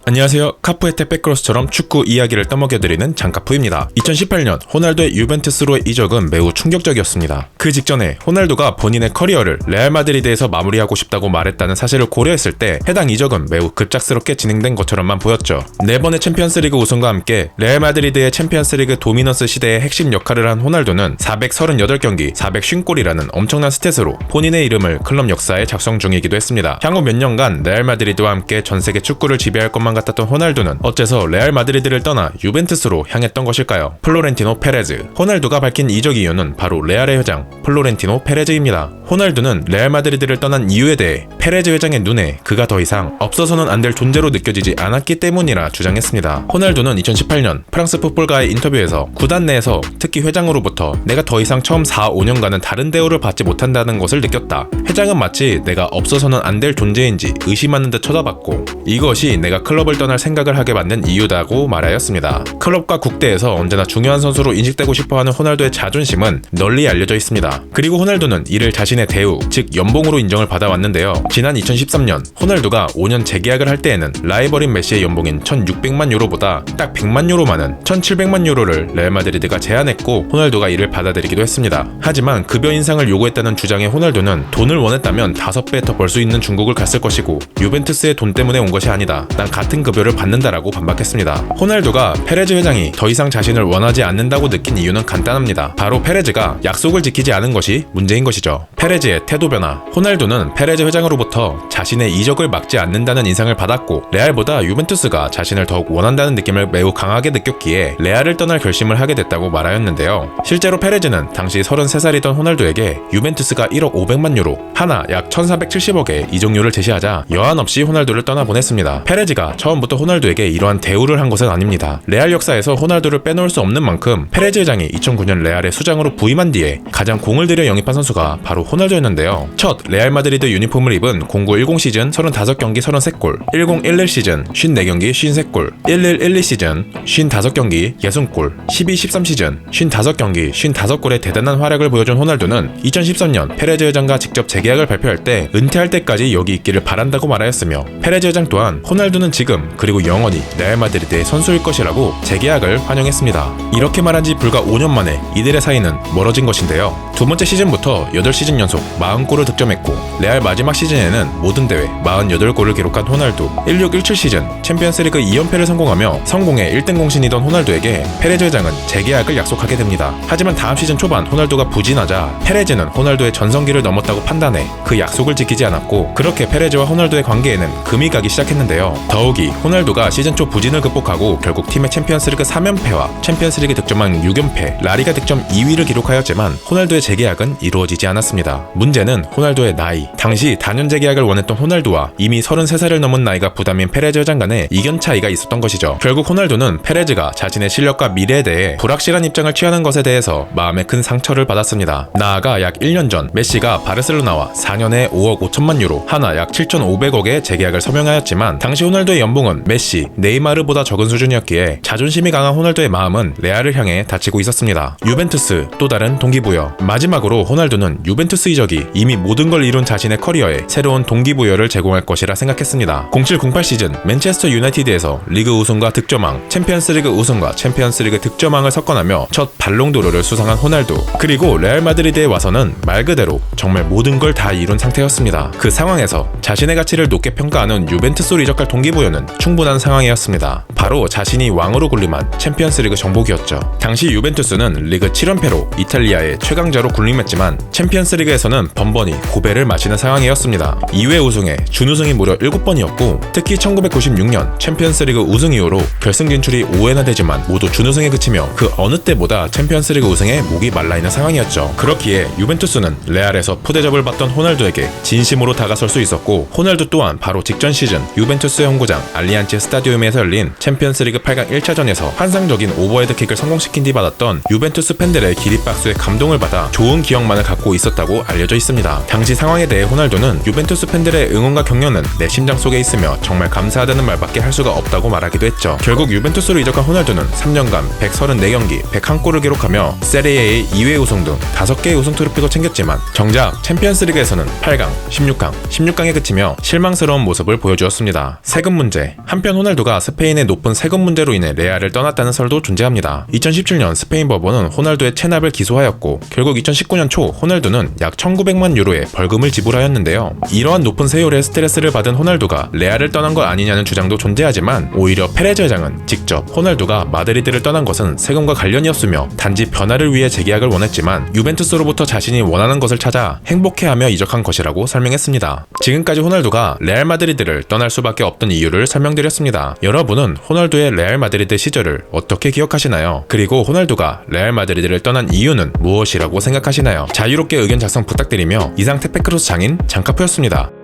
안녕하세요. 카푸 혜택 백크로스처럼 축구 이야기를 떠먹여드리는 장카푸입니다. 2018년 호날두의 유벤투스로의 이적은 매우 충격적이었습니다. 그 직전에 호날두가 본인의 커리어를 레알 마드리드에서 마무리하고 싶다고 말했다는 사실을 고려했을 때 해당 이적은 매우 급작스럽게 진행된 것처럼만 보였죠. 4번의 챔피언스리그 우승과 함께 레알 마드리드의 챔피언스리그 도미넌스 시대의 핵심 역할을 한 호날두는 438경기 450골이라는 엄청난 스탯으로 본인의 이름을 클럽 역사에 작성 중이기도 했습니다. 향후 몇 년간 레알 마드리드와 함께 전세계 축구를 지배할 것만 같았던 호날두는 어째서 레알 마드리드를 떠나 유벤투스로 향했던 것일까요? 플로렌티노 페레즈. 호날두가 밝힌 이적 이유는 바로 레알의 회장 플로렌티노 페레즈입니다. 호날두는 레알 마드리드를 떠난 이유에 대해 페레즈 회장의 눈에 그가 더 이상 없어서는 안 될 존재로 느껴지지 않았기 때문이라 주장했습니다. 호날두는 2018년 프랑스 풋볼가의 인터뷰에서 구단 내에서 특히 회장으로부터 내가 더 이상 처음 4-5년간은 다른 대우를 받지 못한다는 것을 느꼈다. 회장은 마치 내가 없어서는 안 될 존재인지 의심하는 듯 쳐다봤고 이것이 내가 클럽을 떠날 생각을 하게 만든 이유다고 말하였습니다. 클럽과 국대에서 언제나 중요한 선수로 인식되고 싶어하는 호날두의 자존심은 널리 알려져 있습니다. 그리고 호날두는 이를 자신의 대우, 즉 연봉으로 인정을 받아왔는데요. 지난 2013년 호날두가 5년 재계약을 할 때에는 라이벌인 메시의 연봉인 1,600만 유로보다 딱 100만 유로 많은 1,700만 유로를 레알 마드리드가 제안했고 호날두가 이를 받아들이기도 했습니다. 하지만 급여 인상을 요구했다는 주장의 호날두는 돈을 원했다면 5배 더 벌 수 있는 중국을 갔을 것이고 유벤투스의 돈 때문에 온 것이 아니다. 난 같은 급여를 받는다라고 반박했습니다. 호날두가 페레즈 회장이 더 이상 자신을 원하지 않는다고 느낀 이유는 간단합니다. 바로 페레즈가 약속을 지키지 않은 것이 문제인 것이죠. 페레즈의 태도 변화. 호날두는 페레즈 회장으로부터 자신의 이적을 막지 않는다는 인상을 받았고 레알보다 유벤투스가 자신을 더욱 원한다는 느낌을 매우 강하게 느꼈기에 레알을 떠날 결심을 하게 됐다고 말하였는데요. 실제로 페레즈는 당시 33살이던 호날두에게 유벤투스가 1억 500만 유로, 하나 약 1470억의 이적료를 제시하자 여한 없이 호날두를 떠나보냈습니다. 페레즈가 처음부터 호날두에게 이러한 대우를 한 것은 아닙니다. 레알 역사에서 호날두를 빼놓을 수 없는 만큼 페레즈 회장이 2009년 레알의 수장으로 부임한 뒤에 가장 공을 들여 영입한 선수가 바로 호날두였는데요. 첫 레알 마드리드 유니폼을 입은 09-10 시즌 35경기 33골, 10-11 시즌 54경기 53골, 11-12 시즌 55경기 60골, 12-13 시즌 55경기 55골의 대단한 활약을 보여준 호날두는 2013년 페레즈 회장과 직접 재계약을 발표할 때 은퇴할 때까지 여기 있기를 바란다고 말하였으며 페레즈 회장 또한 호날두는 지금 그리고 영원히 레알 마드리드의 선수일 것이라고 재계약을 환영했습니다. 이렇게 말한 지 불과 5년 만에 이들의 사이는 멀어진 것인데요. 두 번째 시즌부터 8시즌 연속 40골을 득점했고 레알 마지막 시즌에는 모든 대회 48골을 기록한 호날두. 16-17 시즌 챔피언스리그 2연패를 성공하며 성공의 1등 공신이던 호날두에게 페레즈 회장은 재계약을 약속하게 됩니다. 하지만 다음 시즌 초반 호날두가 부진하자 페레즈는 호날두의 전성기를 넘었다고 판단해 그 약속을 지키지 않았고 그렇게 페레즈와 호날두의 관계에는 금이 가기 시작했는데요. 더욱이 호날두가 시즌 초 부진을 극복하고 결국 팀의 챔피언스리그 3연패와 챔피언스리그 득점왕 6연패, 라리가 득점 2위를 기록하였지만 호날두의 재계약은 이루어지지 않았습니다. 문제는 호날두의 나이. 당시 단연 재계약을 원했던 호날두와 이미 33살을 넘은 나이가 부담인 페레즈 회장 간에 이견 차이가 있었던 것이죠. 결국 호날두는 페레즈가 자신의 실력과 미래에 대해 불확실한 입장을 취하는 것에 대해서 마음에 큰 상처를 받았습니다. 나아가 약 1년 전 메시가 바르셀로나와 4년에 5억 5천만 유로, 하나 약 7,500억의 재계약을 서명하였지만 당시 호날두의 연봉은 메시, 네이마르보다 적은 수준이었기에 자존심이 강한 호날두의 마음은 레알을 향해 닫히고 있었습니다. 유벤투스, 또 다른 동기부여. 마지막으로 호날두는 유벤투스 이적이 이미 모든 걸 이룬 자신의 커리어에 새로운 동기부여를 제공할 것이라 생각했습니다. 07-08 시즌 맨체스터 유나이티드에서 리그 우승과 득점왕, 챔피언스리그 우승과 챔피언스리그 득점왕을 석권하며 첫 발롱도르를 수상한 호날두. 그리고 레알 마드리드에 와서는 말 그대로 정말 모든 걸 다 이룬 상태였습니다. 그 상황에서 자신의 가치를 높게 평가하는 유벤투스로 이적할 동기부여는 충분한 상황이었습니다. 바로 자신이 왕으로 군림한 챔피언스리그 정복이었죠. 당시 유벤투스는 리그 7연패로 이탈리아의 최강자로 군림했지만 챔피언스리그에서는 번번이 고배를 마시는 상황이었습니다. 2회 우승에 준우승이 무려 7번이었고 특히 1996년 챔피언스리그 우승 이후로 결승 진출이 5회나 되지만 모두 준우승에 그치며 그 어느 때보다 챔피언스리그 우승에 목이 말라있는 상황이었죠. 그렇기에 유벤투스는 레알에서 푸대접을 받던 호날두에게 진심으로 다가설 수 있었고 호날두 또한 바로 직전 시즌 유벤투스의 홈구장 알리안츠 스타디움에서 열린 챔피언스리그 8강 1차전에서 환상적인 오버헤드킥을 성공시킨 뒤 받았던 유벤투스 팬들의 기립박수에 감동을 받아 좋은 기억만을 갖고 있었다고 알려져 있습니다. 당시 상황에 대해 호날두는 유벤투스 팬들의 응원과 격려는 내 심장 속에 있으며 정말 감사하다는 말밖에 할 수가 없다고 말하기도 했죠. 결국 유벤투스로 이적한 호날두는 3년간 134경기 101골을 기록하며 세리에의 2회 우승 등 5개의 우승 트로피도 챙겼지만 정작 챔피언스리그에서는 8강, 16강에 그치며 실망스러운 모습을 보여주었습니다. 세금 문제. 한편 호날두가 스페인의 높은 세금 문제로 인해 레알을 떠났다는 설도 존재합니다. 2017년 스페인 법원은 호날두의 체납을 기소하였고 결국 2019년 초 호날두는 약 1900만 유로의 벌금을 지불하였는데요. 이러한 높은 세율에 스트레스를 받은 호날두가 레알을 떠난 것 아니냐는 주장도 존재하지만 오히려 페레즈 회장은 직접 호날두가 마드리드를 떠난 것은 세금과 관련이 없으며 단지 변화를 위해 재계약을 원했지만 유벤투스로부터 자신이 원하는 것을 찾아 행복해하며 이적한 것이라고 설명했습니다. 지금까지 호날두가 레알 마드리드를 떠날 수밖에 없던 이유를 설명드렸습니다. 여러분은 호날두의 레알 마드리드 시절을 어떻게 기억하시나요? 그리고 호날두가 레알 마드리드를 떠난 이유는 무엇이라고 생각하시나요? 자유롭게 의견 작성 부탁드리며 이상 테페크로스 장인 장카프였습니다.